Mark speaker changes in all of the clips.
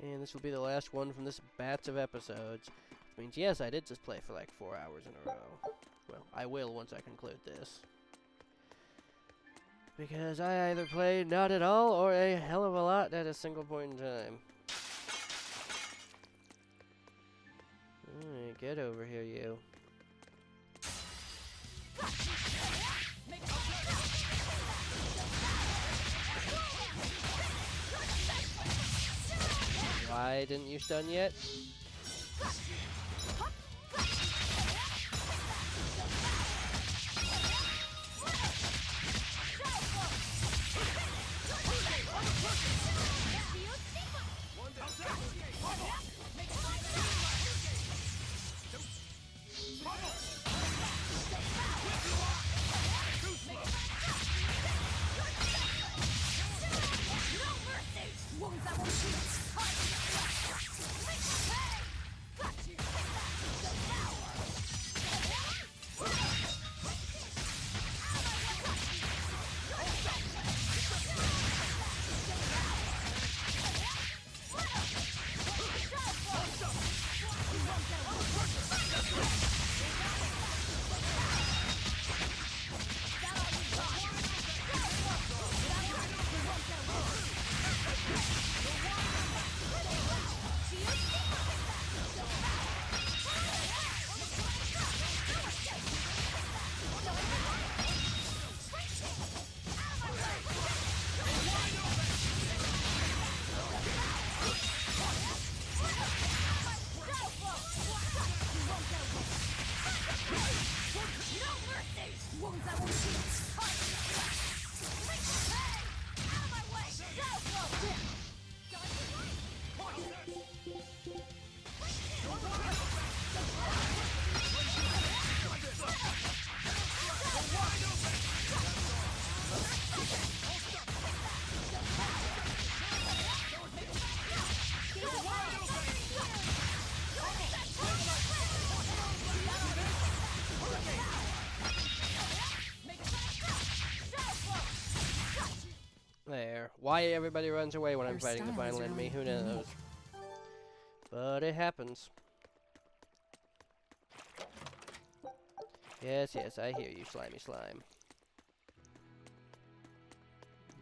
Speaker 1: And this will be the last one from this batch of episodes. Which means, yes, I did just play for like 4 hours in a row. Well, I will once I conclude this. Because I either played not at all or a hell of a lot at a single point in time. Alright, get over here, you. Why didn't you stun yet? There. Why everybody runs away when I'm fighting the final enemy, who knows? But it happens. Yes, yes, I hear you, slimy slime.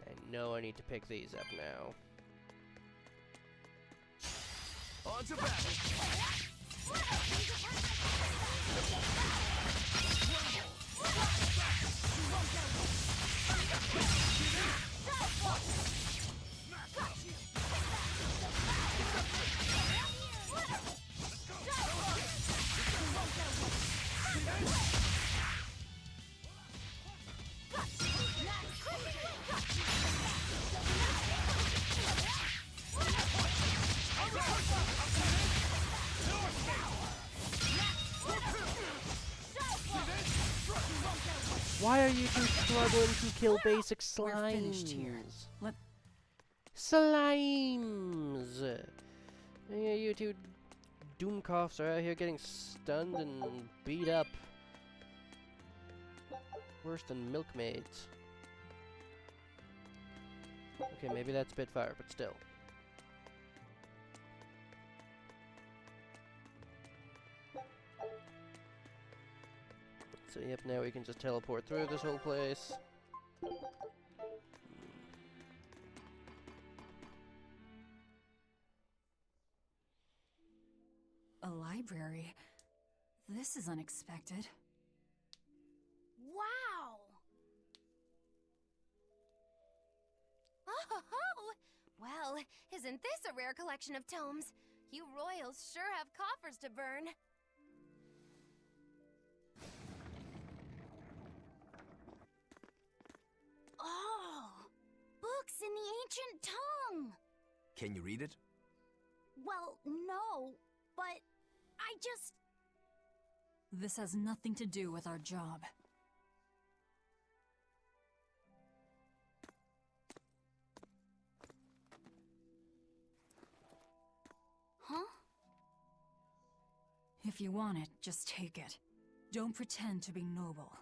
Speaker 1: I know I need to pick these up now.
Speaker 2: On to battle!
Speaker 1: Why are you two struggling to kill basic slimes? Slimes! Yeah, you two doomcoughs are out here getting stunned and beat up. Worse than milkmaids. Okay, maybe that's Spitfire, but still. So yep, now we can just teleport through this whole place.
Speaker 3: A library? This is unexpected.
Speaker 4: Wow! Oh, well, isn't this a rare collection of tomes? You royals sure have coffers to burn. Oh, books in the ancient tongue!
Speaker 2: Can you read it?
Speaker 4: Well, no, but I just...
Speaker 3: This has nothing to do with our job.
Speaker 4: Huh?
Speaker 3: If you want it, just take it. Don't pretend to be noble.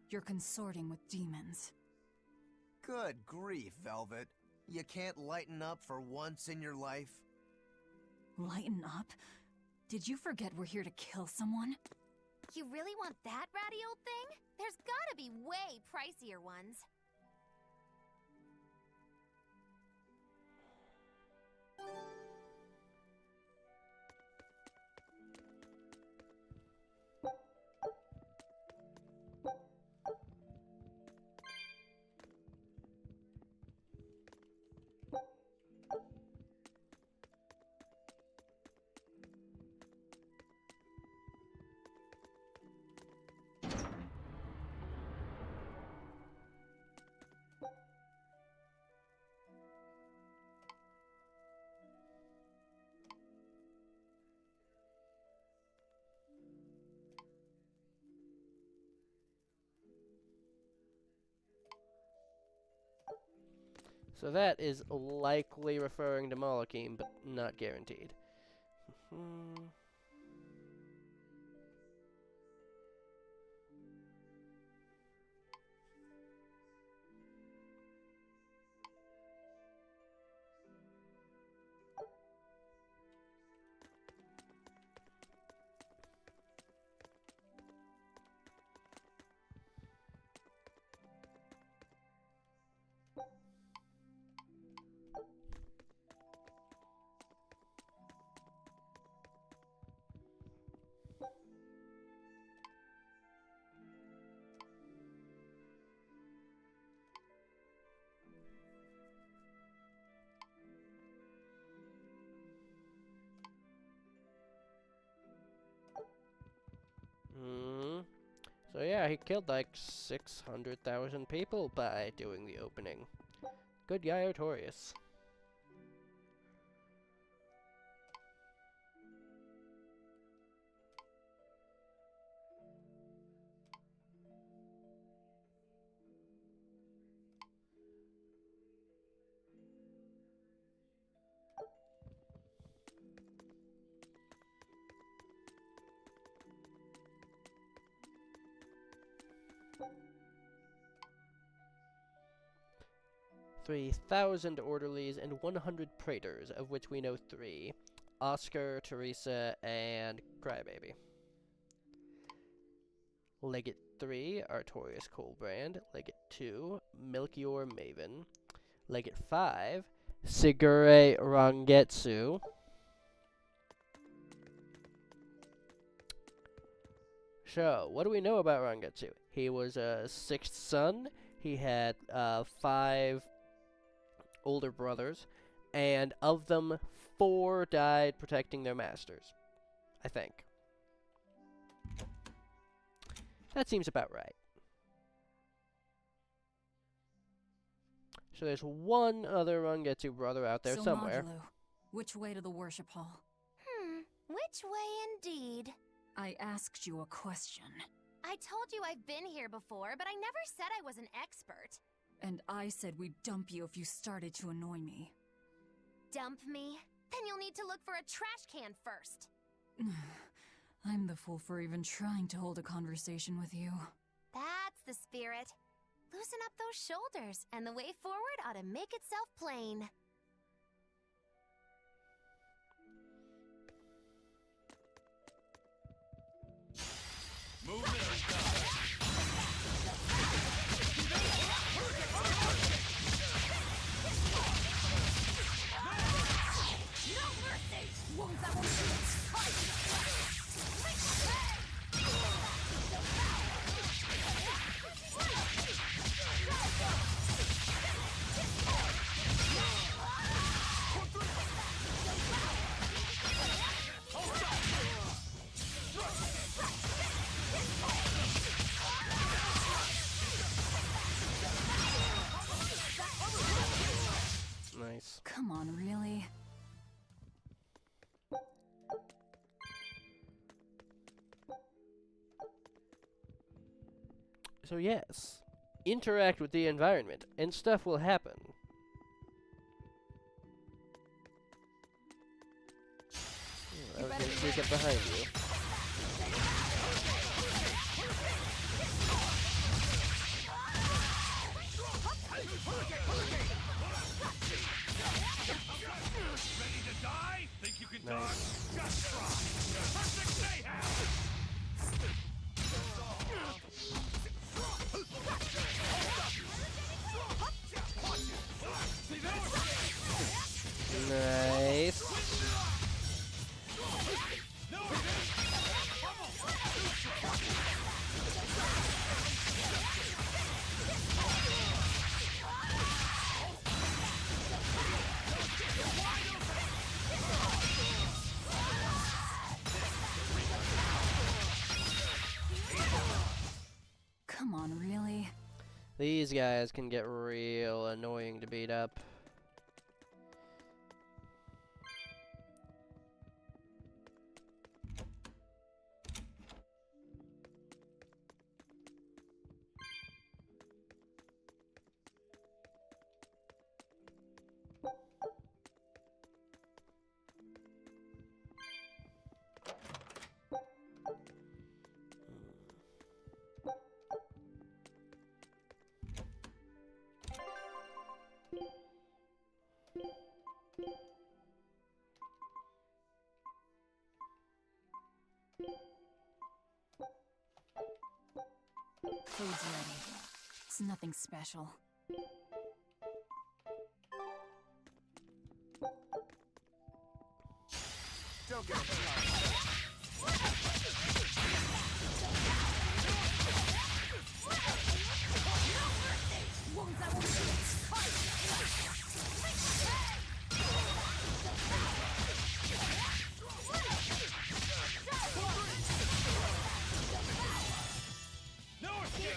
Speaker 3: You're consorting with demons.
Speaker 2: Good grief, Velvet. You can't lighten up for once in your life?
Speaker 3: Lighten up? Did you forget we're here to kill someone?
Speaker 4: You really want that ratty old thing? There's gotta be way pricier ones.
Speaker 1: So that is likely referring to Malakim, but not guaranteed. Hmm. So yeah, he killed like 600,000 people by doing the opening. Good guy, Artorias. "3,000 orderlies and 100 praetors, of which we know 3. Oscar, Teresa, and Crybaby. Legate 3, Artorias Colbrand. Legate 2, Melchior Maven. Legate 5, Sigure Rangetsu. So, what do we know about Rangetsu? He was a 6th son. He had 5 older brothers, and of them, 4 died protecting their masters, I think. That seems about right. So there's one other Rangetsu brother out there
Speaker 3: so
Speaker 1: somewhere.
Speaker 3: Magalu, which way to the worship hall?
Speaker 4: Which way indeed?
Speaker 3: I asked you a question.
Speaker 4: I told you I've been here before, but I never said I was an expert.
Speaker 3: And I said we'd dump you if you started to annoy me.
Speaker 4: Dump me? Then you'll need to look for a trash can first.
Speaker 3: I'm the fool for even trying to hold a conversation with you.
Speaker 4: That's the spirit. Loosen up those shoulders, and the way forward ought to make itself plain.
Speaker 2: Movement is done.
Speaker 4: No mercy! Wounds that will shoot!
Speaker 1: Nice.
Speaker 3: Come on, really?
Speaker 1: So yes, interact with the environment, and stuff will happen. I was gonna sneak up behind you.
Speaker 2: Ready to die? Think you can
Speaker 1: Nice. These guys can get real annoying to beat up.
Speaker 3: Food's ready. It's nothing special.
Speaker 2: Don't get started. No escape!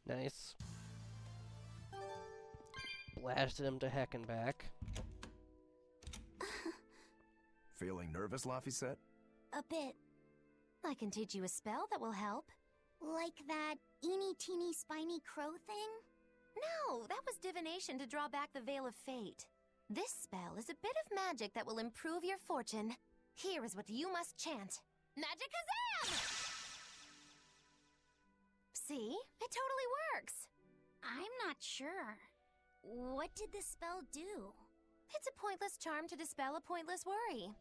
Speaker 1: Nice. Blasted him to heck and back.
Speaker 2: Feeling nervous, Laphicet?
Speaker 4: A bit. I can teach you a spell that will help.
Speaker 5: Like that eeny teeny spiny crow thing?
Speaker 4: No, that was divination to draw back the Veil of Fate. This spell is a bit of magic that will improve your fortune. Here is what you must chant. Magicazam! See? It totally works.
Speaker 5: I'm not sure. What did the spell do?
Speaker 4: It's a pointless charm to dispel a pointless worry.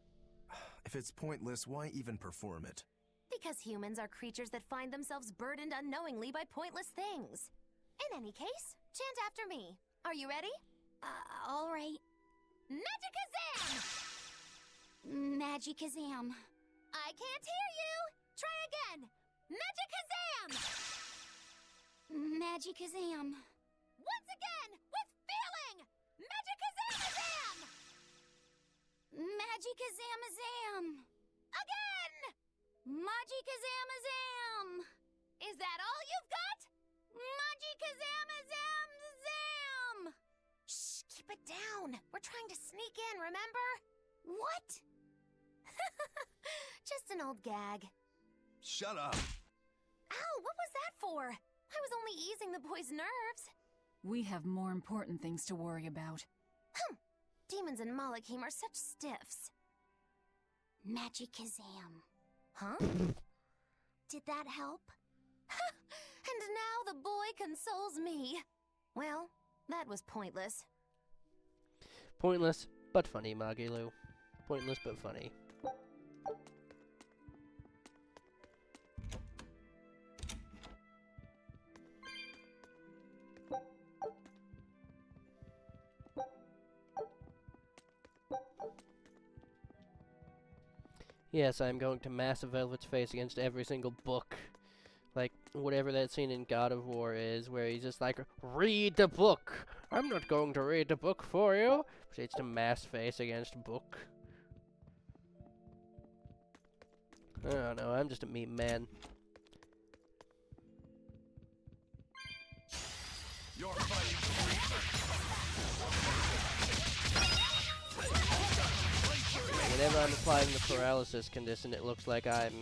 Speaker 2: If it's pointless, why even perform it?
Speaker 4: Because humans are creatures that find themselves burdened unknowingly by pointless things. In any case, chant after me. Are you ready?
Speaker 5: All right.
Speaker 4: Magicazam!
Speaker 5: Magicazam.
Speaker 4: I can't hear you! Try again! Magicazam!
Speaker 5: Magicazam.
Speaker 4: Once again, with feeling! Magicazamazam!
Speaker 5: Magicazamazam.
Speaker 4: Again!
Speaker 5: Magicazamazam.
Speaker 4: Is that all you've got?
Speaker 5: Magicazamazam.
Speaker 4: Shh, keep it down. We're trying to sneak in, remember?
Speaker 5: What?
Speaker 4: Just an old gag.
Speaker 2: Shut up!
Speaker 4: Ow, what was that for? I was only easing the boy's nerves.
Speaker 3: We have more important things to worry about.
Speaker 4: Demons and Malachim are such stiffs.
Speaker 5: Magicazam.
Speaker 4: Huh?
Speaker 5: Did that help?
Speaker 4: And now the boy consoles me. Well, that was pointless.
Speaker 1: Pointless, but funny, Magilu. Pointless, but funny. Yes, I'm going to massive Velvet's face against every single book. Like, whatever that scene in God of War is, where he's just like, read the book! I'm not going to read the book for you! Proceeds to mass face against book. I don't know, I'm just a meme man.
Speaker 2: You're fighting for
Speaker 1: Whenever I'm applying the paralysis condition, it looks like I'm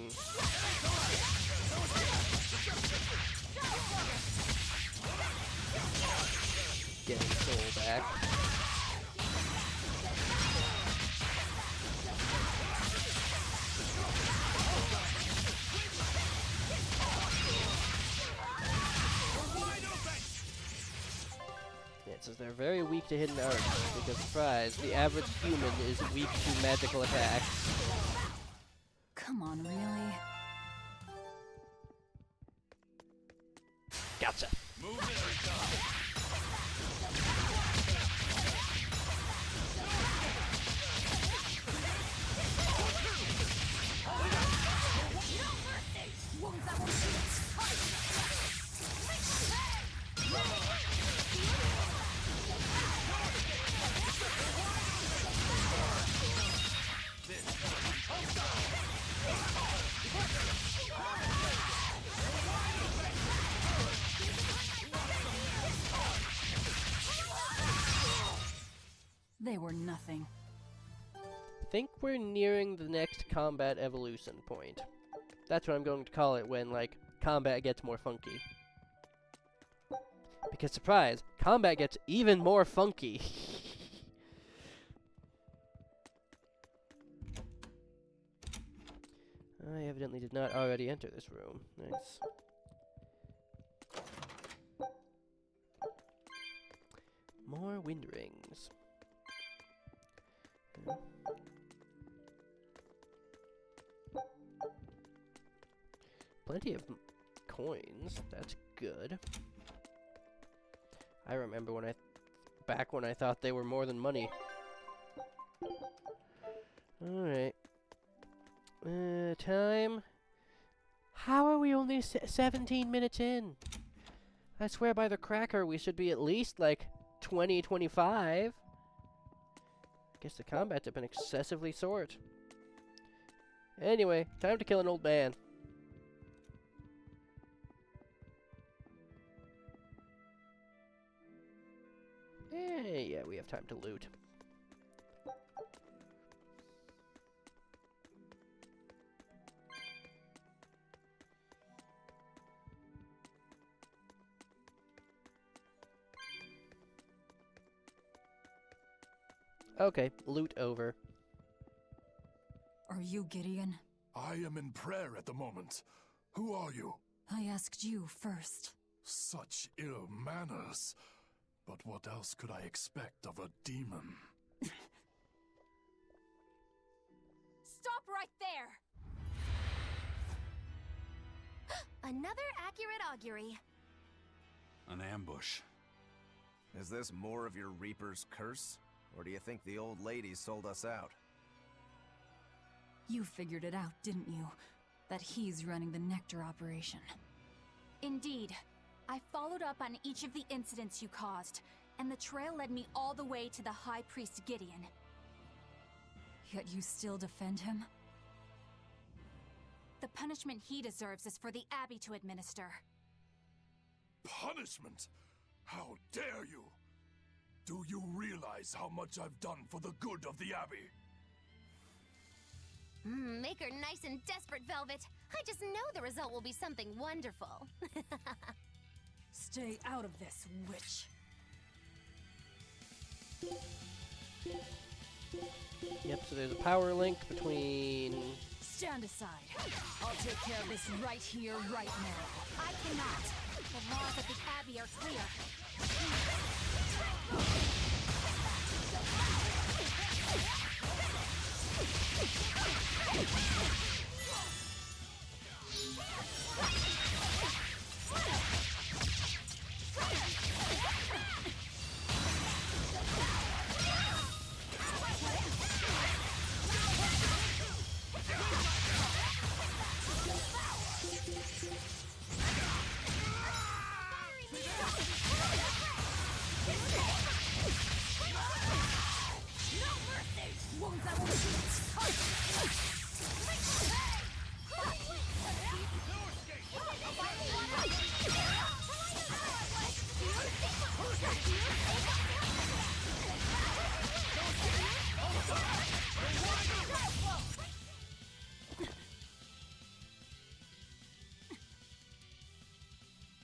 Speaker 1: getting soul back. Yeah, it says they're very weak to hidden arts, because surprise, the average human is weak to magical attacks.
Speaker 3: Come on, really?
Speaker 1: Gotcha.
Speaker 2: movement or die.
Speaker 3: nothing.
Speaker 1: Think we're nearing the next combat evolution point. That's what I'm going to call it when, like, combat gets more funky. Because, surprise, combat gets even more funky. I evidently did not already enter this room. Nice. More wind rings. Plenty of coins. That's good. I remember when back when I thought they were more than money. Alright. Time. How are we only 17 minutes in? I swear by the cracker we should be at least like 20, 25. I guess the combats have been excessively short. Anyway, time to kill an old man. Yeah, we have time to loot. Okay, loot over.
Speaker 3: Are you Gideon?
Speaker 6: I am in prayer at the moment. Who are you?
Speaker 3: I asked you first.
Speaker 6: Such ill manners. But what else could I expect of a demon?
Speaker 4: Stop right there! Another accurate augury.
Speaker 7: An ambush.
Speaker 2: Is this more of your Reaper's curse? Or do you think the old lady sold us out?
Speaker 3: You figured it out, didn't you? That he's running the Nectar operation.
Speaker 5: Indeed. I followed up on each of the incidents you caused, and the trail led me all the way to the High Priest Gideon.
Speaker 3: Yet you still defend him?
Speaker 5: The punishment he deserves is for the Abbey to administer.
Speaker 6: Punishment? How dare you? Do you realize how much I've done for the good of the Abbey?
Speaker 4: Make her nice and desperate, Velvet. I just know the result will be something wonderful.
Speaker 3: Stay out of this, witch.
Speaker 1: Yep, so there's a power link between...
Speaker 3: Stand aside. I'll take care of this right here, right now.
Speaker 5: I cannot. The laws of the Abbey are clear.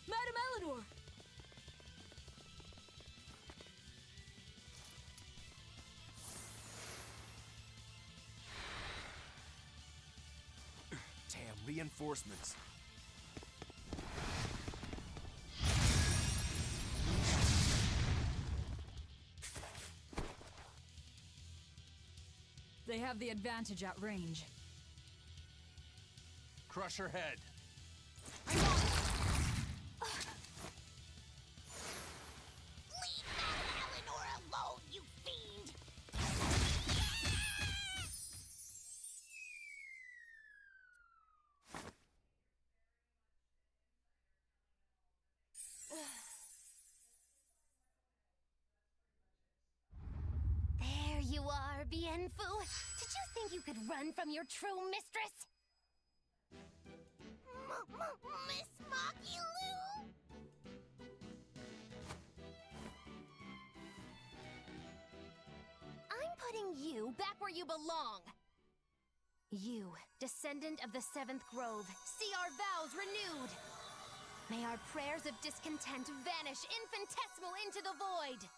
Speaker 3: Madam Eleanor!
Speaker 2: Damn, reinforcements.
Speaker 3: They have the advantage at range.
Speaker 7: Crush her head.
Speaker 4: Leave Madame Eleanor alone, you fiend! There you are, Bienfu. Did you think you could run from your true mistress? Miss Makilu? I'm where you belong! You, descendant of the Seventh Grove, see our vows renewed! May our prayers of discontent vanish infinitesimal into the void!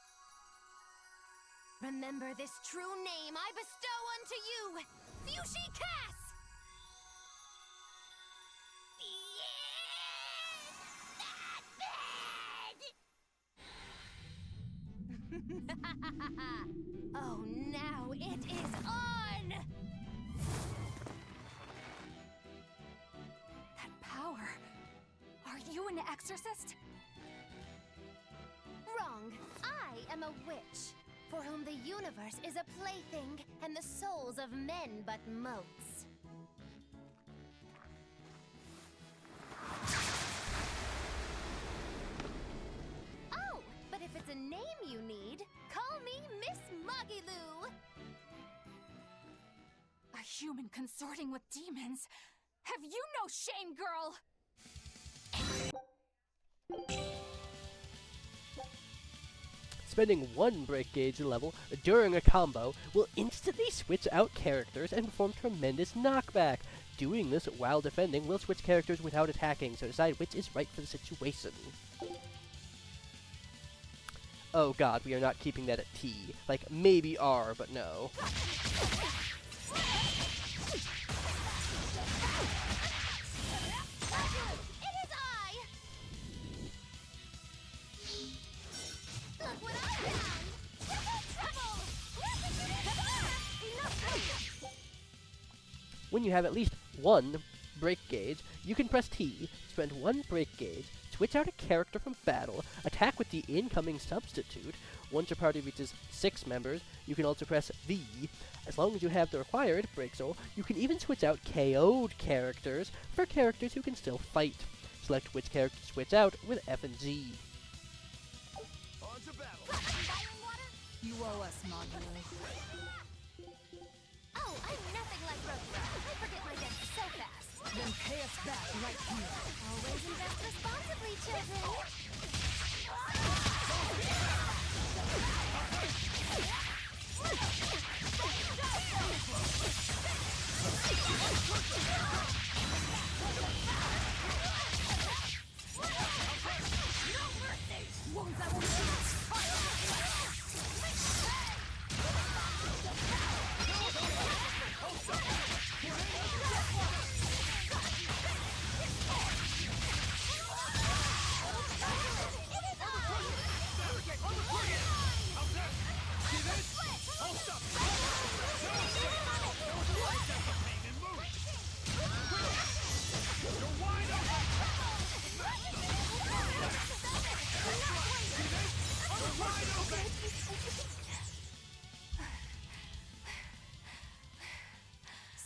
Speaker 4: Remember this true name I bestow unto you, Fushi Cass! Oh, now it is on!
Speaker 5: That power. Are you an exorcist?
Speaker 4: Wrong. I am a witch, for whom the universe is a plaything, and the souls of men but motes. Oh, but if it's a name you need, call me Miss Moggy-Loo.
Speaker 5: A human consorting with demons? Have you no shame, girl?
Speaker 1: Spending one break gauge level during a combo will instantly switch out characters and perform tremendous knockback. Doing this while defending will switch characters without attacking, so decide which is right for the situation. Oh god, we are not keeping that at T. Like, maybe R, but no. When you have at least one break gauge, you can press T, spend one break gauge, switch out a character from battle, attack with the incoming substitute. Once your party reaches 6 members, you can also press V. As long as you have the required break soul, you can even switch out KO'd characters for characters who can still fight. Select which character to switch out with F and G.
Speaker 2: On to battle.
Speaker 3: You owe us, Moggy-Loo.
Speaker 4: Oh, I'm nothing like Rosa. I forget my debts so fast.
Speaker 3: Then pay us back right here.
Speaker 4: Always invest responsibly, children.
Speaker 3: Wounds I won't see.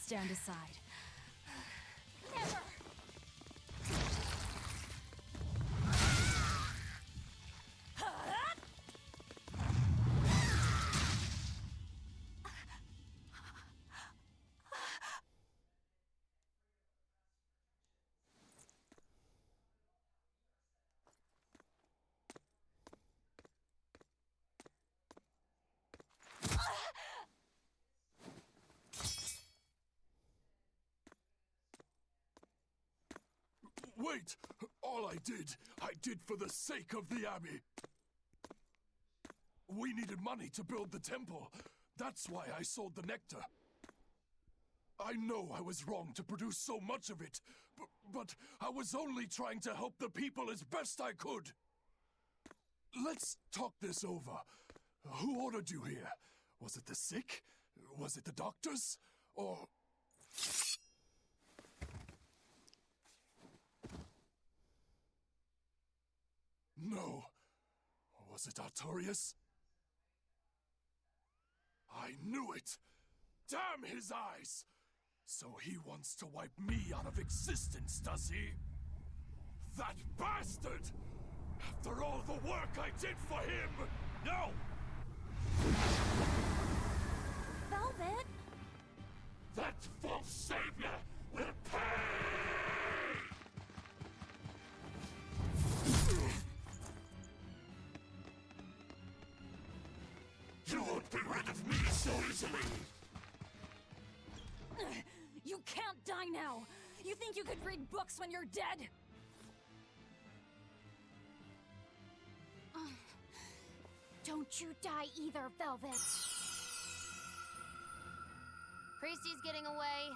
Speaker 3: Stand aside.
Speaker 5: Never!
Speaker 6: Wait! All I did for the sake of the Abbey. We needed money to build the temple. That's why I sold the nectar. I know I was wrong to produce so much of it, but I was only trying to help the people as best I could. Let's talk this over. Who ordered you here? Was it the sick? Was it the doctors? Or... No. Was it Artorias? I knew it! Damn his eyes! So he wants to wipe me out of existence, does he? That bastard! After all the work I did for him! No!
Speaker 5: Velvet?
Speaker 6: That false savior will pay! You won't be rid of me so easily!
Speaker 3: You can't die now! You think you could read books when you're dead?
Speaker 5: Don't you die either, Velvet.
Speaker 4: Priesty's getting away.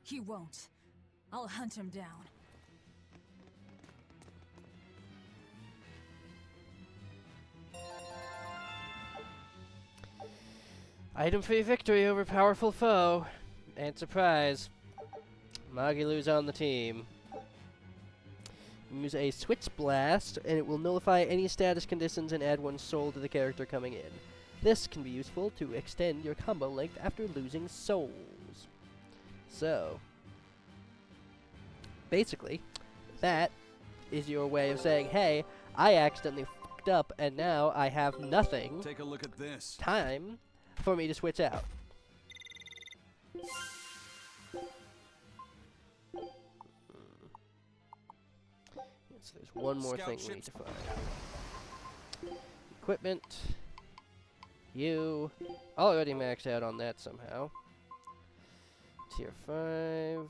Speaker 3: He won't. I'll hunt him down.
Speaker 1: Item for your victory over powerful foe. And surprise, Magilu's on the team. Use a Switch Blast, and it will nullify any status conditions and add 1 soul to the character coming in. This can be useful to extend your combo length after losing souls. So, basically, that is your way of saying, hey, I accidentally fucked up, and now I have nothing.
Speaker 7: Take a look at this.
Speaker 1: Time for me to switch out. Yes, there's one more thing we need to find. Equipment. You. Already maxed out on that somehow. Tier 5.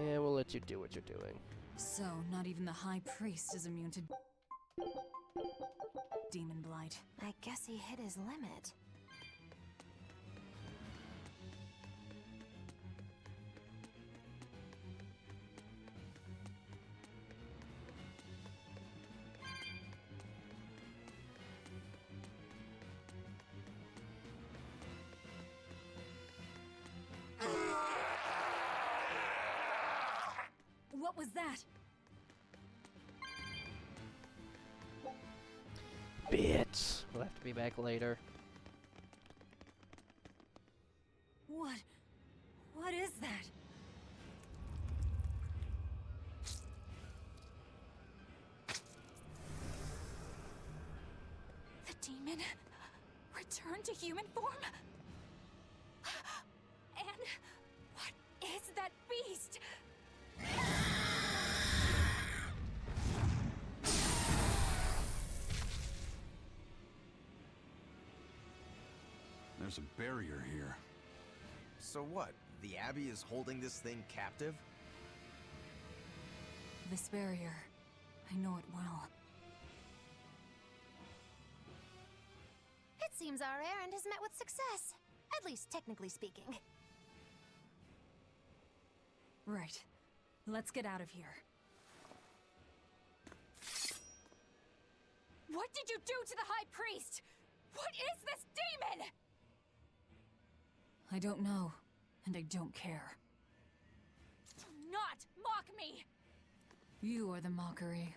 Speaker 1: Yeah, we'll let you do what you're doing.
Speaker 3: So, not even the High Priest is immune to demon blight.
Speaker 4: I guess he hit his limit.
Speaker 3: What was that?
Speaker 1: Bits. We'll have to be back later.
Speaker 3: What is that?
Speaker 5: The demon returned to human form? And what is that beast?
Speaker 7: There's a barrier here.
Speaker 2: So what? The Abbey is holding this thing captive?
Speaker 3: This barrier. I know it well.
Speaker 4: It seems our errand has met with success. At least technically speaking.
Speaker 3: Right. Let's get out of here.
Speaker 5: What did you do to the High Priest? What is this demon?
Speaker 3: I don't know, and I don't care.
Speaker 5: Do not mock me!
Speaker 3: You are the mockery.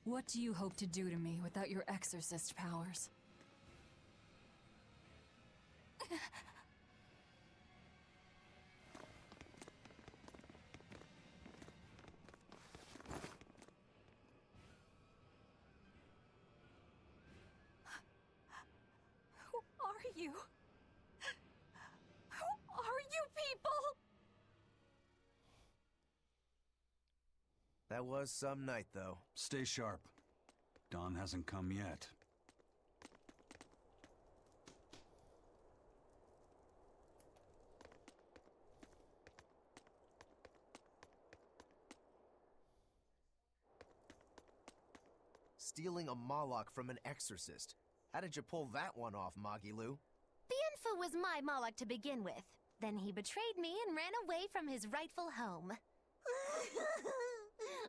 Speaker 3: What do you hope to do to me without your exorcist powers?
Speaker 5: Who are you? Who are you people?
Speaker 2: That was some night, though.
Speaker 7: Stay sharp. Dawn hasn't come yet.
Speaker 2: Stealing a Moloch from an exorcist. How did you pull that one off, Magilu?
Speaker 4: Bienfu was my Moloch to begin with. Then he betrayed me and ran away from his rightful home.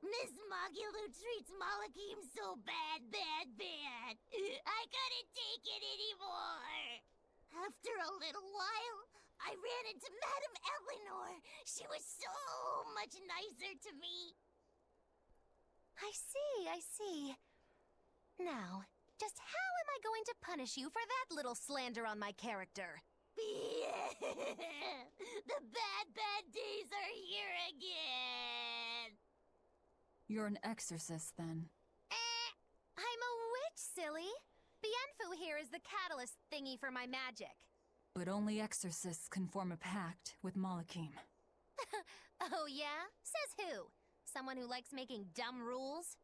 Speaker 8: Miss Magilu treats Malachim so bad. I couldn't take it anymore. After a little while, I ran into Madame Eleanor. She was so much nicer to me.
Speaker 4: I see. Now, just how am I going to punish you for that little slander on my character?
Speaker 8: The bad days are here again.
Speaker 3: You're an exorcist, then.
Speaker 4: I'm a witch, silly. Bienfu here is the catalyst thingy for my magic.
Speaker 3: But only exorcists can form a pact with Malachim.
Speaker 4: Oh yeah? Says who? Someone who likes making dumb rules?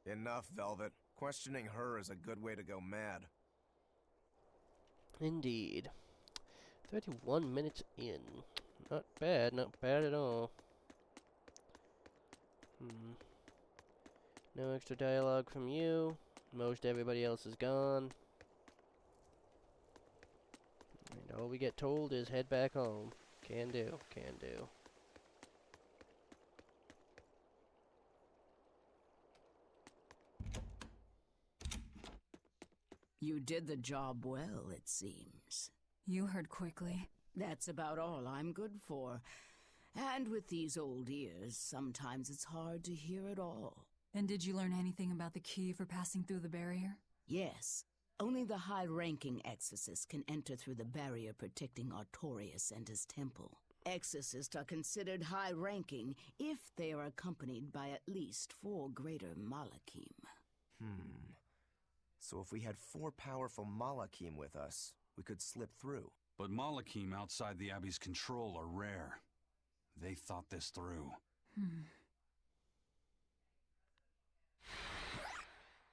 Speaker 2: Enough, Velvet. Questioning her is a good way to go mad.
Speaker 1: Indeed. 31 minutes in. Not bad, not bad at all. No extra dialogue from you. Most everybody else is gone. And all we get told is head back home. Can do, can do.
Speaker 9: You did the job well, it seems.
Speaker 3: You heard quickly.
Speaker 9: That's about all I'm good for. And with these old ears, sometimes it's hard to hear it all.
Speaker 3: And did you learn anything about the key for passing through the barrier?
Speaker 9: Yes. Only the high-ranking exorcists can enter through the barrier protecting Artorias and his temple. Exorcists are considered high-ranking if they are accompanied by at least 4 greater Malachim.
Speaker 2: So if we had 4 powerful Malachim with us, we could slip through.
Speaker 7: But Malachim outside the Abbey's control are rare. They thought this through.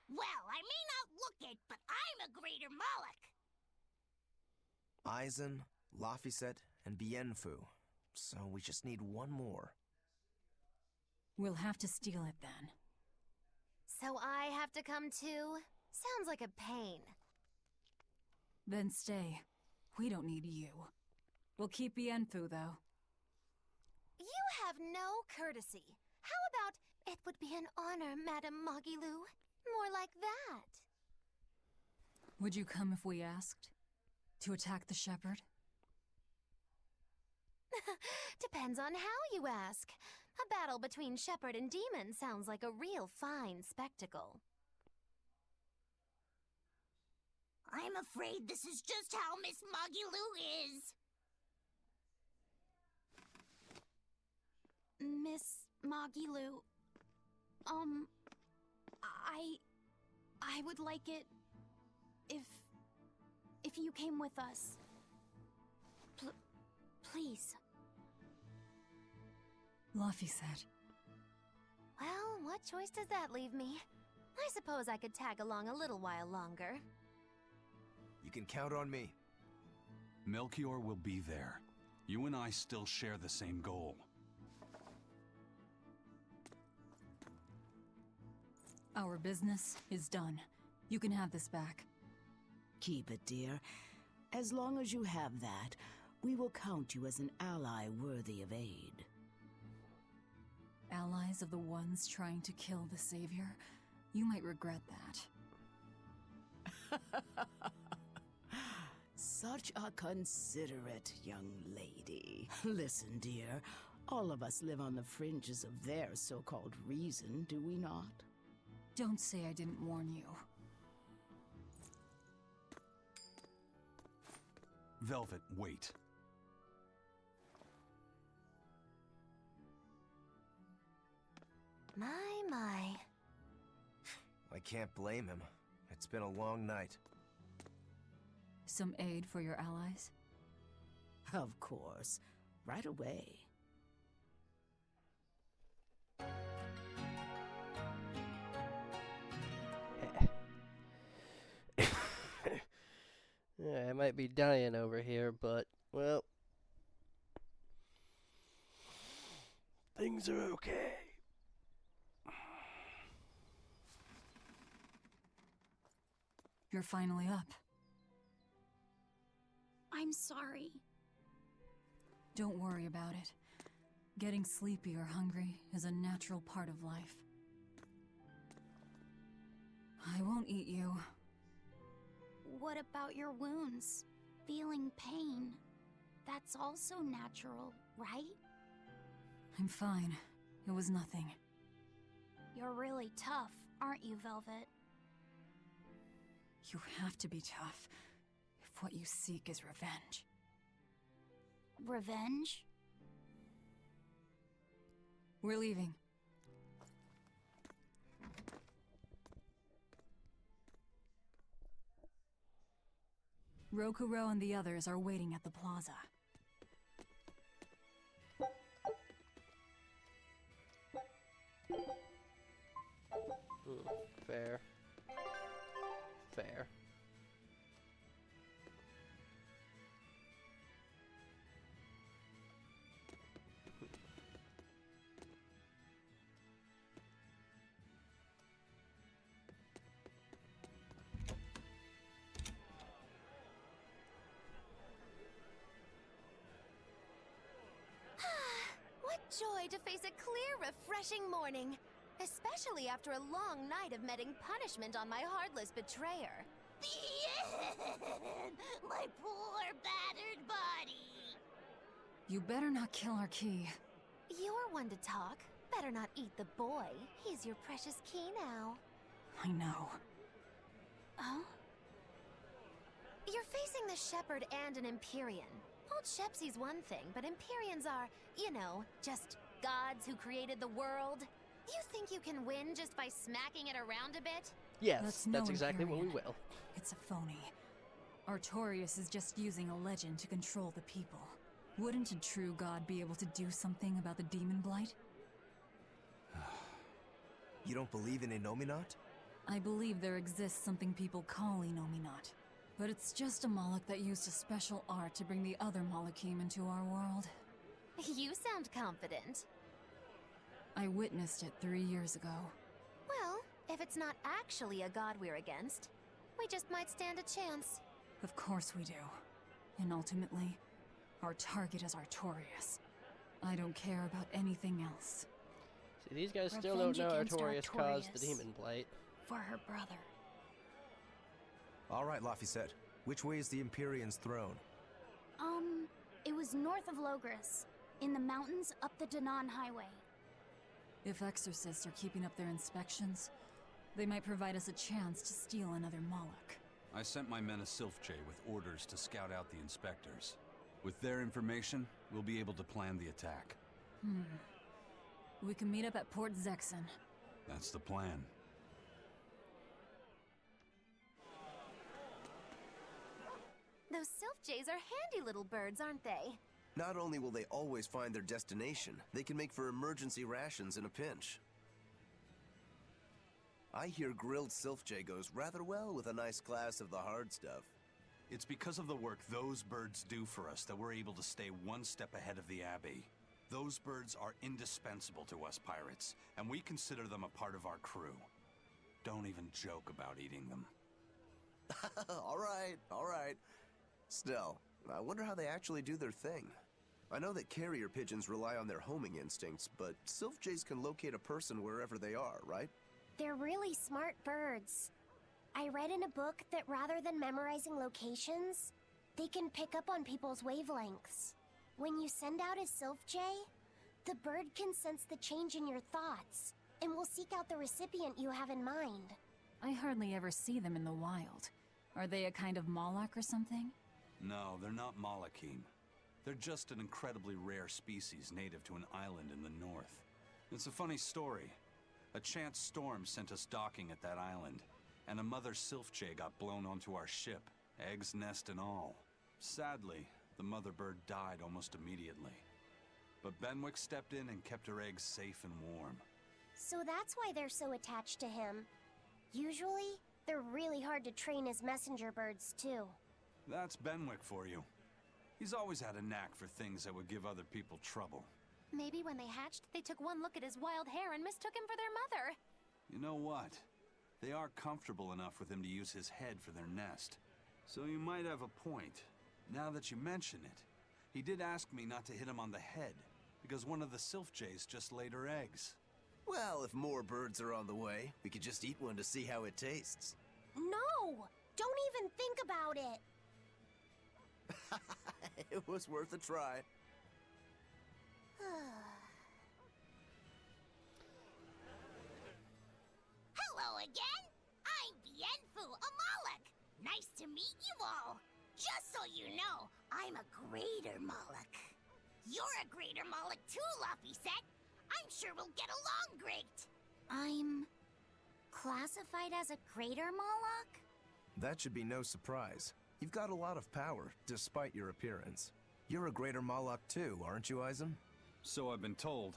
Speaker 8: Well, I may not look it, but I'm a greater Moloch.
Speaker 2: Aizen, Laphicet, and Bienfu. So we just need one more.
Speaker 3: We'll have to steal it then.
Speaker 4: So I have to come too? Sounds like a pain.
Speaker 3: Then stay. We don't need you. We'll keep Bienfu, though.
Speaker 4: You have no courtesy. How about, it would be an honor, Madame Magilou? More like that.
Speaker 3: Would you come if we asked? To attack the shepherd?
Speaker 4: Depends on how you ask. A battle between shepherd and demon sounds like a real fine spectacle.
Speaker 8: I'm afraid this is just how Miss Magilou is.
Speaker 5: Miss Magilou, I would like it if you came with us. Please.
Speaker 3: Luffy said.
Speaker 4: Well, what choice does that leave me? I suppose I could tag along a little while longer.
Speaker 2: You can count on me.
Speaker 7: Melchior will be there. You and I still share the same goal.
Speaker 3: Our business is done. You can have this back.
Speaker 9: Keep it, dear. As long as you have that, we will count you as an ally worthy of aid.
Speaker 3: Allies of the ones trying to kill the Savior? You might regret that.
Speaker 9: Such a considerate young lady. Listen, dear, all of us live on the fringes of their so-called reason, do we not?
Speaker 3: Don't say I didn't warn you.
Speaker 7: Velvet, wait.
Speaker 4: My.
Speaker 2: I can't blame him. It's been a long night.
Speaker 3: Some aid for your allies?
Speaker 9: Of course. Right away.
Speaker 1: Yeah, I might be dying over here, but, well, things are okay.
Speaker 3: You're finally up.
Speaker 5: I'm sorry.
Speaker 3: Don't worry about it. Getting sleepy or hungry is a natural part of life. I won't eat you.
Speaker 5: What about your wounds? Feeling pain? That's also natural, right?
Speaker 3: I'm fine. It was nothing.
Speaker 5: You're really tough, aren't you, Velvet?
Speaker 3: You have to be tough if what you seek is revenge.
Speaker 5: Revenge?
Speaker 3: We're leaving. Rokuro and the others are waiting at the plaza.
Speaker 1: Fair. Fair.
Speaker 4: What joy to face a clear, refreshing morning. Especially after a long night of meting punishment on my heartless betrayer.
Speaker 8: My poor, battered body.
Speaker 3: You better not kill our key.
Speaker 4: You're one to talk. Better not eat the boy. He's your precious key now.
Speaker 3: I know.
Speaker 4: Oh? You're facing the Shepherd and an Empyrean. Old Shepsy's one thing, but Empyreans are, you know, just gods who created the world. You think you can win just by smacking it around a bit?
Speaker 1: Yes, that's exactly what we will.
Speaker 3: It's a phony. Artorias is just using a legend to control the people. Wouldn't a true god be able to do something about the demon blight?
Speaker 2: You don't believe in Innominat?
Speaker 3: I believe there exists something people call Innominat. But it's just a Moloch that used a special art to bring the other Molochim into our world.
Speaker 4: You sound confident.
Speaker 3: I witnessed it 3 years ago.
Speaker 4: Well, if it's not actually a god we're against, we just might stand a chance.
Speaker 3: Of course we do. And ultimately, our target is Artorias. I don't care about anything else.
Speaker 1: See, these guys still
Speaker 5: Revenge
Speaker 1: don't know
Speaker 5: against
Speaker 1: Artorias caused the
Speaker 5: Artorias.
Speaker 1: demon blight.
Speaker 5: For her brother.
Speaker 2: All right, Laphicet. Which way is the Empyrean's throne?
Speaker 5: It was north of Logris, in the mountains up the Danan Highway.
Speaker 3: If exorcists are keeping up their inspections, they might provide us a chance to steal another Moloch.
Speaker 7: I sent my men a Sylph-J with orders to scout out the inspectors. With their information, we'll be able to plan the attack.
Speaker 3: We can meet up at Port Zexen.
Speaker 7: That's the plan.
Speaker 4: Those Sylph-Jays are handy little birds, aren't they?
Speaker 2: Not only will they always find their destination, they can make for emergency rations in a pinch. I hear grilled Sylph-J goes rather well with a nice glass of the hard stuff.
Speaker 7: It's because of the work those birds do for us that we're able to stay one step ahead of the Abbey. Those birds are indispensable to us pirates, and we consider them a part of our crew. Don't even joke about eating them.
Speaker 2: All right. Still, I wonder how they actually do their thing. I know that carrier pigeons rely on their homing instincts, but Sylph-Jays can locate a person wherever they are, right?
Speaker 8: They're really smart birds. I read in a book that rather than memorizing locations, they can pick up on people's wavelengths. When you send out a Sylph-J, the bird can sense the change in your thoughts, and will seek out the recipient you have in mind.
Speaker 3: I hardly ever see them in the wild. Are they a kind of Moloch or something?
Speaker 7: No, they're not Molochim. They're just an incredibly rare species native to an island in the north. It's a funny story. A chance storm sent us docking at that island, and a mother Sylph-J got blown onto our ship, eggs, nest, and all. Sadly, the mother bird died almost immediately. But Benwick stepped in and kept her eggs safe and warm.
Speaker 8: So that's why they're so attached to him. Usually, they're really hard to train as messenger birds, too.
Speaker 7: That's Benwick for you. He's always had a knack for things that would give other people trouble.
Speaker 4: Maybe when they hatched, they took one look at his wild hair and mistook him for their mother.
Speaker 7: You know what? They are comfortable enough with him to use his head for their nest. So you might have a point. Now that you mention it, he did ask me not to hit him on the head, because one of the Sylph-Jays just laid her eggs.
Speaker 2: Well, if more birds are on the way, we could just eat one to see how it tastes.
Speaker 8: No! Don't even think about it!
Speaker 2: It was worth a try.
Speaker 8: Hello again! I'm Bienfu, a Moloch! Nice to meet you all! Just so you know, I'm a greater Moloch. You're a greater Moloch too, Laphicet! I'm sure we'll get along great! I'm classified as a greater Moloch?
Speaker 2: That should be no surprise. You've got a lot of power, despite your appearance. You're a greater Moloch too, aren't you, Eisen?
Speaker 7: So I've been told,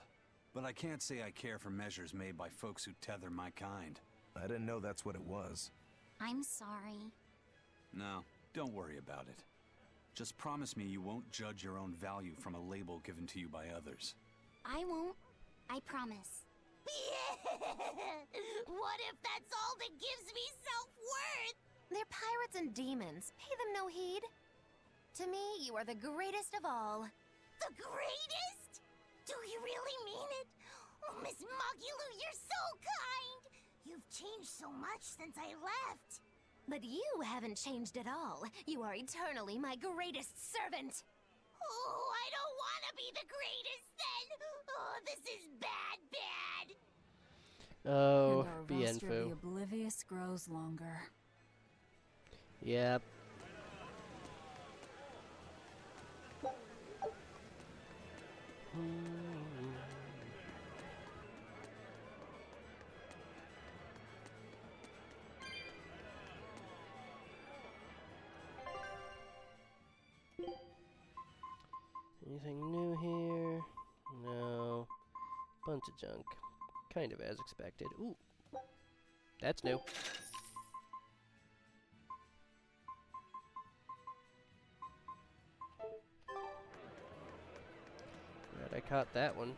Speaker 7: but I can't say I care for measures made by folks who tether my kind.
Speaker 2: I didn't know that's what it was.
Speaker 5: I'm sorry.
Speaker 7: No, don't worry about it. Just promise me you won't judge your own value from a label given to you by others.
Speaker 5: I won't. I promise.
Speaker 8: What if that's all that gives me self-worth?
Speaker 4: They're pirates and demons. Pay them no heed. To me, you are the greatest of all.
Speaker 8: The greatest? Do you really mean it? Oh, Miss Magilou, you're so kind! You've changed so much since I left.
Speaker 4: But you haven't changed at all. You are eternally my greatest servant.
Speaker 8: Oh, I don't want to be the greatest then! Oh, this is bad, bad!
Speaker 1: Oh,
Speaker 3: And our roster of the
Speaker 1: Bienfu.
Speaker 3: oblivious grows longer.
Speaker 1: Yep. Anything new here? No. Bunch of junk. Kind of as expected. Ooh. That's new. Glad I caught that one.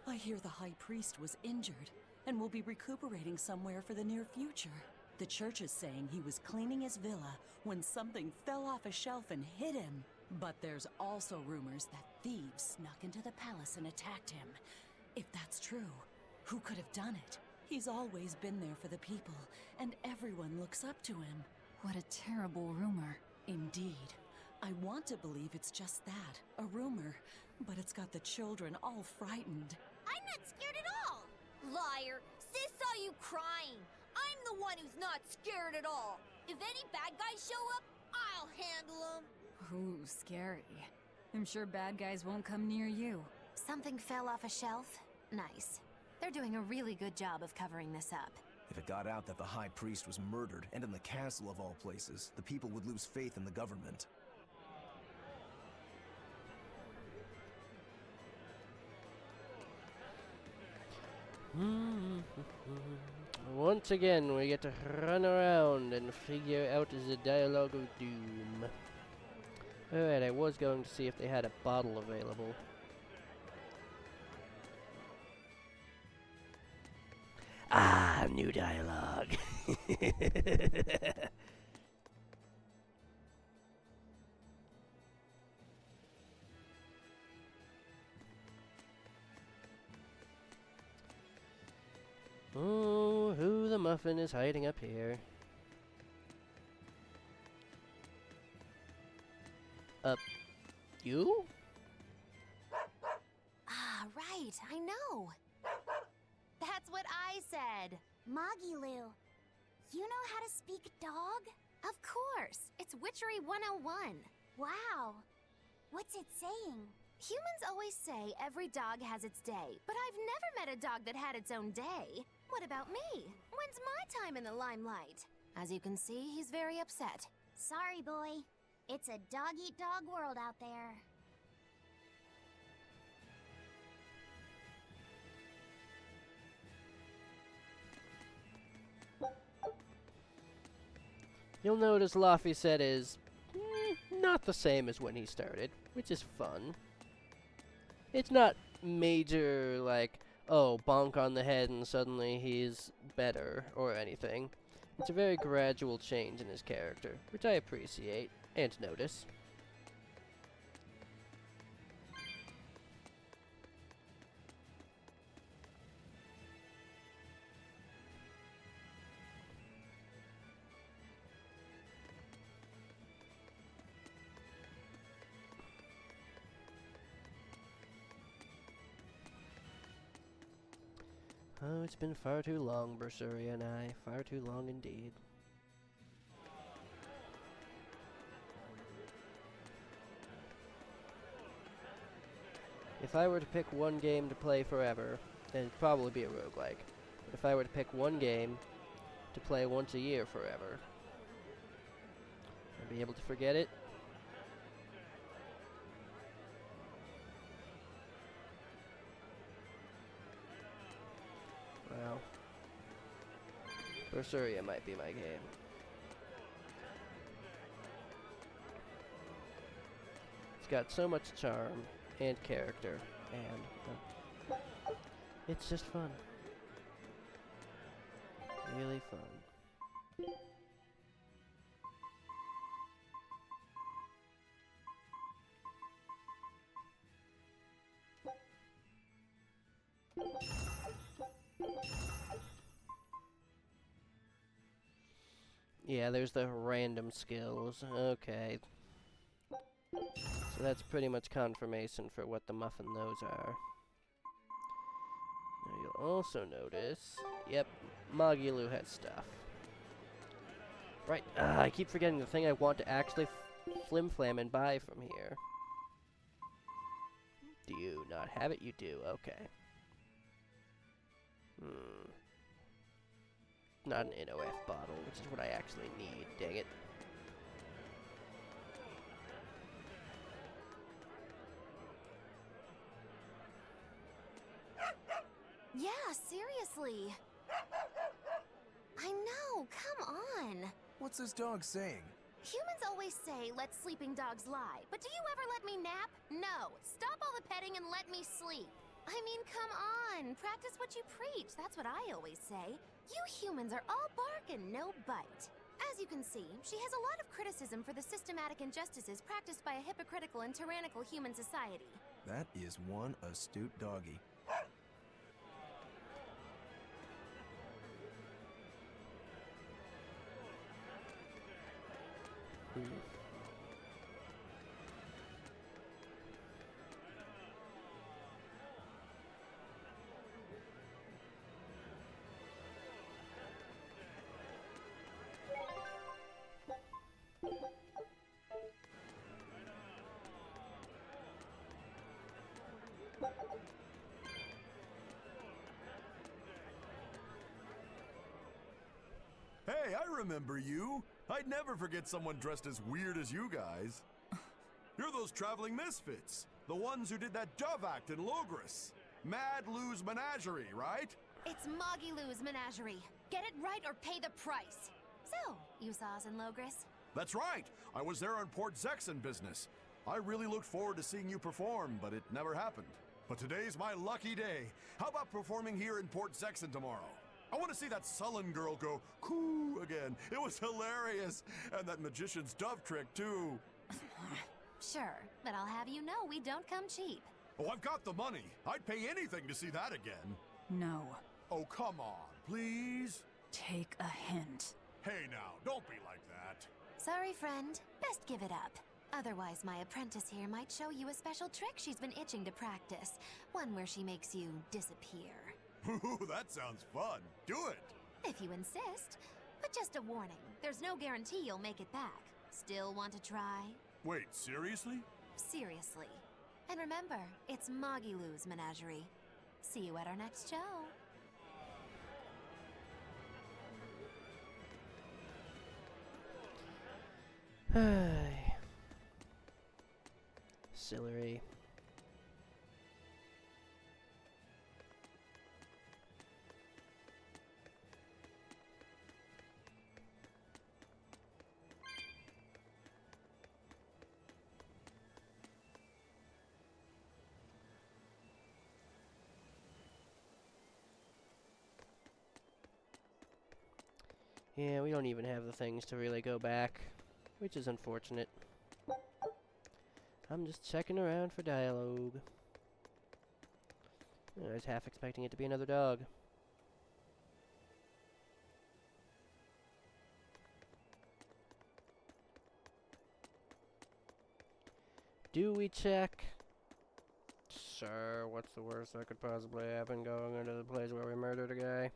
Speaker 10: I hear the High Priest was injured and will be recuperating somewhere for the near future. The church is saying he was cleaning his villa when something fell off a shelf and hit him. But there's also rumors that thieves snuck into the palace and attacked him. If that's true, who could have done it? He's always been there for the people, and everyone looks up to him.
Speaker 3: What a terrible rumor.
Speaker 10: Indeed. I want to believe it's just that, a rumor, but it's got the children all frightened.
Speaker 4: I'm not scared at all. Liar. Sis saw you crying. I'm the one who's not scared at all. If any bad guys show up, I'll handle them.
Speaker 3: Ooh, scary. I'm sure bad guys won't come near you.
Speaker 4: Something fell off a shelf? Nice. They're doing a really good job of covering this up.
Speaker 2: If it got out that the High Priest was murdered, and in the castle of all places, the people would lose faith in the government.
Speaker 1: Once again, we get to run around and figure out the dialogue of doom. Alright, I was going to see if they had a bottle available. Ah, new dialogue. Oh, who the muffin is hiding up here? You?
Speaker 4: Ah, right. I know. That's what I said.
Speaker 8: Magilou, you know how to speak dog?
Speaker 4: Of course. It's Witchery 101.
Speaker 8: Wow. What's it saying?
Speaker 4: Humans always say every dog has its day, but I've never met a dog that had its own day. What about me? When's my time in the limelight? As you can see, he's very upset.
Speaker 8: Sorry, boy. It's a dog-eat-dog world out there.
Speaker 1: You'll notice Laffy said is not the same as when he started, which is fun. It's not major, like, oh, bonk on the head and suddenly he's better or anything. It's a very gradual change in his character, which I appreciate and notice. Oh, it's been far too long, Berseria and I. Far too long indeed. If I were to pick one game to play forever, then it'd probably be a roguelike. But if I were to pick one game to play once a year forever, I'd be able to forget it. Well, Berseria might be my game. It's got so much charm and character, and it's just fun. Really fun. Yeah, there's the random skills. Okay. So that's pretty much confirmation for what the muffin those are. Now you'll also notice, yep, Magilu has stuff. Right, I keep forgetting the thing I want to actually flim-flam and buy from here. Do you not have it? You do, okay. Not an NOF bottle, which is what I actually need, dang it.
Speaker 4: Yeah, seriously. I know, come on.
Speaker 2: What's this dog saying?
Speaker 4: Humans always say, let sleeping dogs lie. But do you ever let me nap? No. Stop all the petting and let me sleep. I mean, come on. Practice what you preach. That's what I always say. You humans are all bark and no bite. As you can see, she has a lot of criticism for the systematic injustices practiced by a hypocritical and tyrannical human society.
Speaker 2: That is one astute doggy.
Speaker 6: Hey, I remember you. I'd never forget someone dressed as weird as you guys. You're those traveling misfits. The ones who did that dove act in Logris. Mad Lou's Menagerie, right?
Speaker 4: It's Magilu's Menagerie. Get it right or pay the price. So, you saw us in Logris?
Speaker 6: That's right. I was there on Port Zexon business. I really looked forward to seeing you perform, but it never happened. But today's my lucky day. How about performing here in Port Zexon tomorrow? I want to see that sullen girl go coo again. It was hilarious. And that magician's dove trick, too.
Speaker 4: Sure, but I'll have you know we don't come cheap.
Speaker 6: Oh, I've got the money. I'd pay anything to see that again.
Speaker 10: No.
Speaker 6: Oh, come on, please.
Speaker 10: Take a hint.
Speaker 6: Hey now, don't be like that.
Speaker 4: Sorry, friend. Best give it up. Otherwise, my apprentice here might show you a special trick she's been itching to practice. One where she makes you disappear.
Speaker 6: Ooh, that sounds fun. Do it.
Speaker 4: If you insist. But just a warning, there's no guarantee you'll make it back. Still want to try?
Speaker 6: Wait, seriously?
Speaker 4: Seriously. And remember, it's Magilu's Menagerie. See you at our next show.
Speaker 1: Celery. Yeah, we don't even have the things to really go back, which is unfortunate. I'm just checking around for dialogue. I was half expecting it to be another dog. Do we check? Sure, what's the worst that could possibly happen going into the place where we murdered a guy?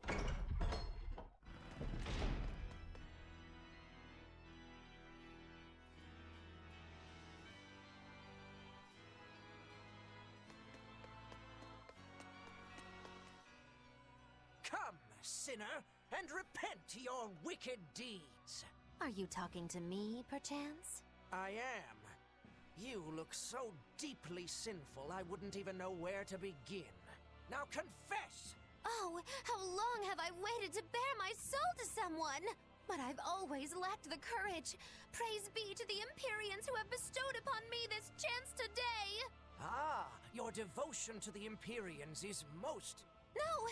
Speaker 11: Come, sinner, and repent your wicked deeds.
Speaker 4: Are you talking to me, perchance?
Speaker 11: I am. You look so deeply sinful I wouldn't even know where to begin. Now confess!
Speaker 4: Oh, how long have I waited to bare my soul to someone? But I've always lacked the courage. Praise be to the Empyreans who have bestowed upon me this chance today.
Speaker 11: Ah, your devotion to the Empyreans is most...
Speaker 4: No,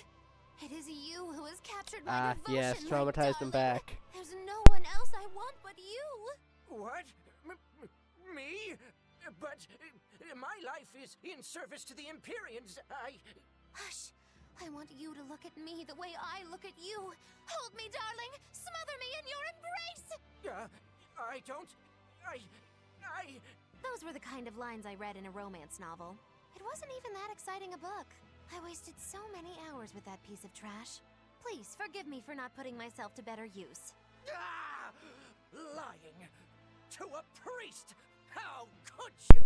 Speaker 4: it is you who has captured my devotion,
Speaker 1: yes,
Speaker 4: my
Speaker 1: traumatized them
Speaker 4: darling.
Speaker 1: back.
Speaker 4: There's no one else I want but you.
Speaker 11: What? Me? But my life is in service to the Empyreans.
Speaker 4: Hush. I want you to look at me the way I look at you. Hold me, darling. Smother me in your embrace.
Speaker 11: I don't...
Speaker 4: Those were the kind of lines I read in a romance novel. It wasn't even that exciting a book. I wasted so many hours with that piece of trash. Please, forgive me for not putting myself to better use.
Speaker 11: Ah! Lying to a priest! How could you?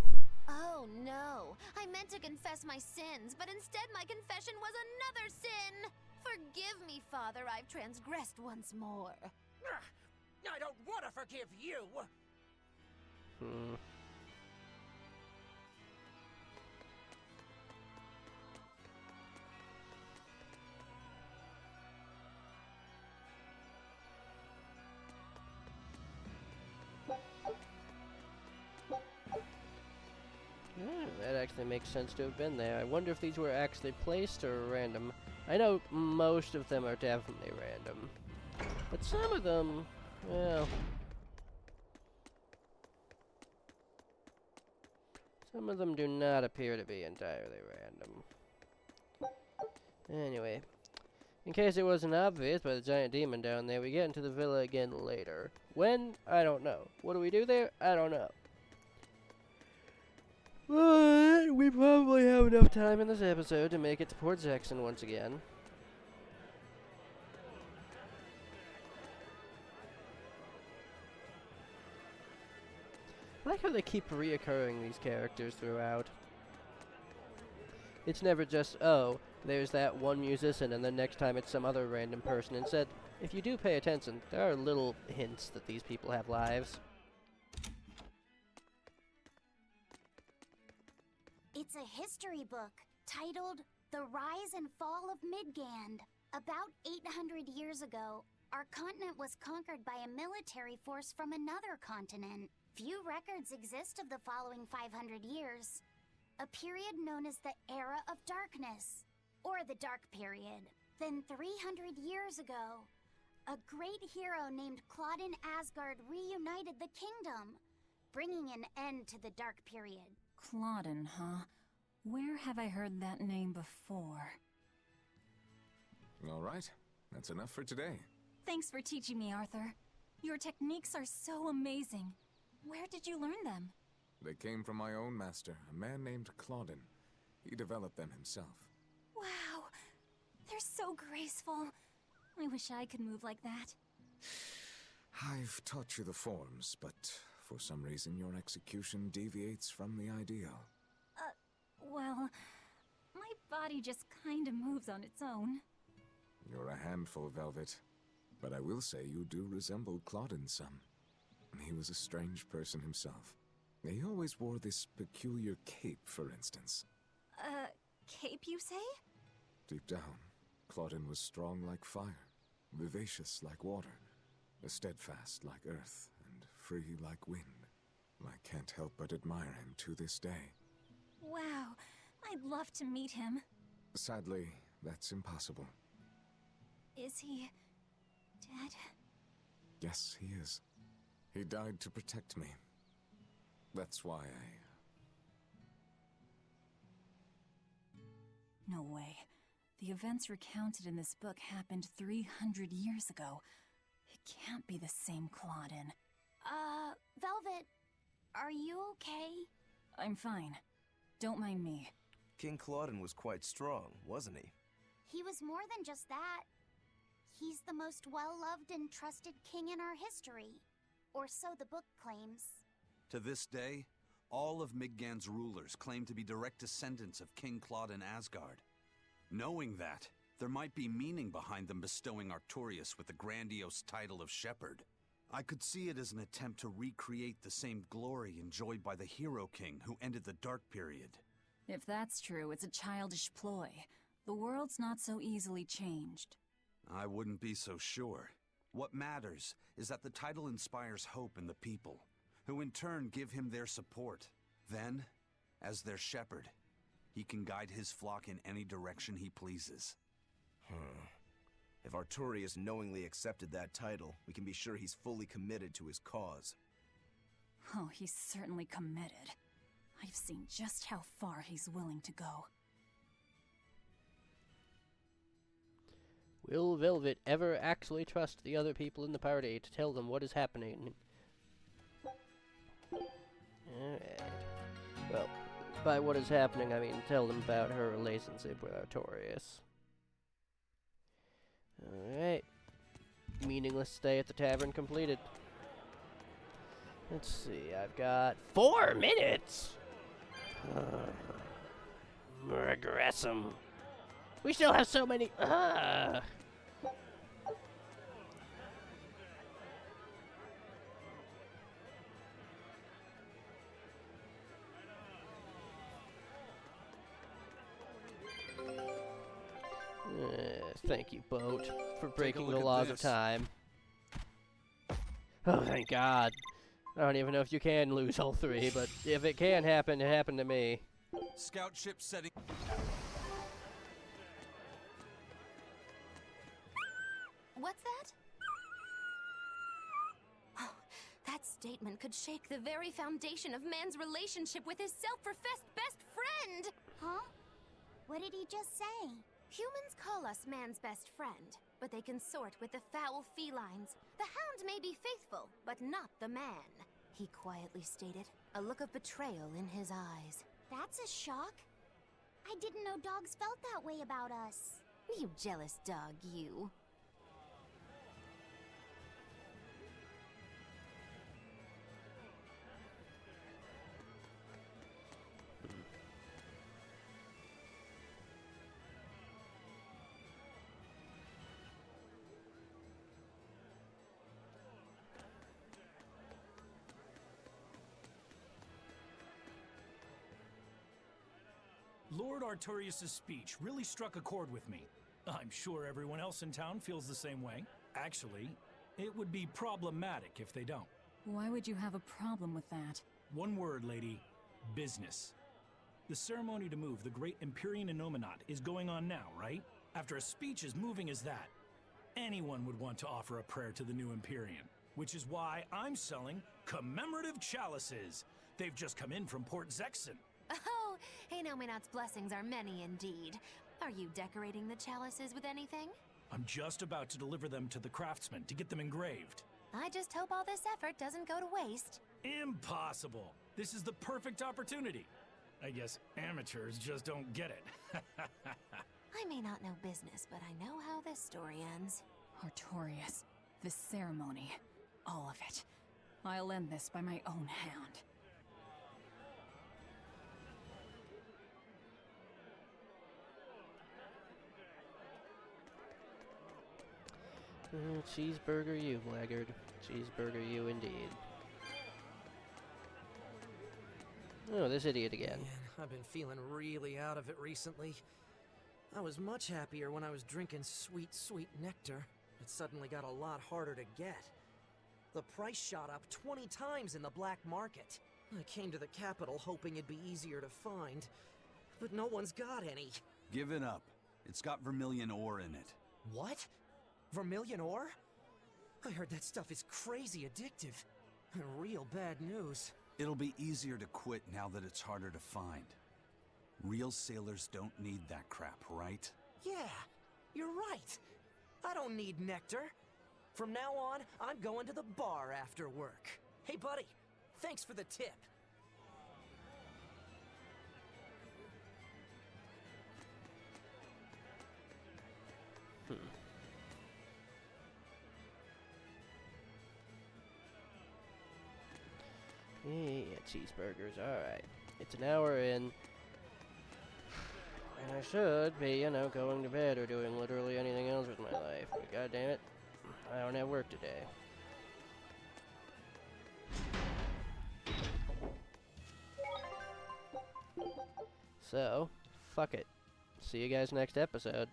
Speaker 4: Oh no, I meant to confess my sins, but instead my confession was another sin! Forgive me, Father, I've transgressed once more.
Speaker 11: I don't want to forgive you!
Speaker 1: That actually makes sense to have been there. I wonder if these were actually placed or random. I know most of them are definitely random. But some of them, well... some of them do not appear to be entirely random. Anyway, in case it wasn't obvious by the giant demon down there, we get into the villa again later. When? I don't know. What do we do there? I don't know. But we probably have enough time in this episode to make it to Port Jackson once again. I like how they keep reoccurring these characters throughout. It's never just, oh, there's that one musician, and then next time it's some other random person. Instead, if you do pay attention, there are little hints that these people have lives.
Speaker 8: It's a history book titled The Rise and Fall of Midgand. About 800 years ago, our continent was conquered by a military force from another continent. Few records exist of the following 500 years, a period known as the Era of Darkness, or the Dark Period. Then 300 years ago, a great hero named Claudin Asgard reunited the kingdom, bringing an end to the Dark Period.
Speaker 3: Claudin, huh? Where have I heard that name before?
Speaker 12: All right, that's enough for today.
Speaker 3: Thanks for teaching me, Arthur. Your techniques are so amazing. Where did you learn them?
Speaker 12: They came from my own master, a man named Claudin. He developed them himself.
Speaker 3: Wow, they're so graceful. I wish I could move like that.
Speaker 12: I've taught you the forms, but for some reason your execution deviates from the ideal.
Speaker 3: Well, my body just kinda moves on its own.
Speaker 12: You're a handful, Velvet. But I will say you do resemble Claudin some. He was a strange person himself. He always wore this peculiar cape, for instance.
Speaker 3: Cape, you say?
Speaker 12: Deep down, Claudin was strong like fire, vivacious like water, steadfast like earth, and free like wind. I can't help but admire him to this day.
Speaker 3: Wow, I'd love to meet him.
Speaker 12: Sadly, that's impossible.
Speaker 3: Is he dead?
Speaker 12: Yes, he is. He died to protect me. That's why
Speaker 3: No way. The events recounted in this book happened 300 years ago. It can't be the same Claudin.
Speaker 8: Velvet, are you okay?
Speaker 3: I'm fine. Don't mind me.
Speaker 2: King Claudin was quite strong, wasn't he?
Speaker 8: He was more than just that. He's the most well-loved and trusted king in our history. Or so the book claims.
Speaker 7: To this day, all of Midgand's rulers claim to be direct descendants of King Claudin Asgard. Knowing that, there might be meaning behind them bestowing Artorius with the grandiose title of Shepherd. I could see it as an attempt to recreate the same glory enjoyed by the Hero King who ended the Dark Period.
Speaker 3: If that's true, it's a childish ploy. The The world's not so easily changed.
Speaker 7: I wouldn't be so sure. What matters is that the title inspires hope in the people, who in turn give him their support. Then, as their shepherd, he can guide his flock in any direction he pleases.
Speaker 2: If Artorius knowingly accepted that title, we can be sure he's fully committed to his cause.
Speaker 3: Oh, he's certainly committed. I've seen just how far he's willing to go.
Speaker 1: Will Velvet ever actually trust the other people in the party to tell them what is happening? Alright. Well, by what is happening, I mean tell them about her relationship with Artorius. Alright. Meaningless stay at the tavern completed. Let's see, I've got 4 minutes! Regressum. We still have so many. Thank you, boat, for breaking the laws of time. Oh, thank God. I don't even know if you can lose all 3, but if it can happen, it happened to me.
Speaker 7: Scout ship setting.
Speaker 4: What's that? Oh, that statement could shake the very foundation of man's relationship with his self-professed best friend!
Speaker 8: Huh? What did he just say?
Speaker 4: Humans call us man's best friend, but they consort with the foul felines. The hound may be faithful, but not the man, he quietly stated, a look of betrayal in his eyes.
Speaker 8: That's a shock. I didn't know dogs felt that way about us.
Speaker 4: You jealous dog, you.
Speaker 13: Lord Artorius' speech really struck a chord with me. I'm sure everyone else in town feels the same way. Actually, it would be problematic if they don't.
Speaker 3: Why would you have a problem with that?
Speaker 13: One word, lady. Business. The ceremony to move the great Empyrean Innominat is going on now, right? After a speech as moving as that, anyone would want to offer a prayer to the new Empyrean. Which is why I'm selling commemorative chalices. They've just come in from Port Zexon.
Speaker 4: Oh, Innominat's blessings are many indeed. Are you decorating the chalices with anything?
Speaker 13: I'm just about to deliver them to the craftsman to get them engraved.
Speaker 4: I just hope all this effort doesn't go to waste.
Speaker 13: Impossible! This is the perfect opportunity. I guess amateurs just don't get it.
Speaker 4: I may not know business, but I know how this story ends.
Speaker 3: Artorius, this ceremony, all of it. I'll end this by my own hand.
Speaker 1: Cheeseburger you, laggard. Cheeseburger you indeed. Oh, this idiot again.
Speaker 11: Man, I've been feeling really out of it recently. I was much happier when I was drinking sweet, sweet nectar. It suddenly got a lot harder to get. The price shot up 20 times in the black market. I came to the capital hoping it'd be easier to find, but no one's got any.
Speaker 7: Give it up. It's got vermilion ore in it.
Speaker 11: What? Vermilion ore? I heard that stuff is crazy addictive. Real bad news.
Speaker 7: It'll be easier to quit now that it's harder to find. Real sailors don't need that crap, right?
Speaker 11: Yeah, you're right. I don't need nectar. From now on, I'm going to the bar after work. Hey, buddy, thanks for the tip.
Speaker 1: Yeah, cheeseburgers, alright. It's an hour in. And I should be, you know, going to bed or doing literally anything else with my life. But god damn it, I don't have work today. So, fuck it. See you guys next episode.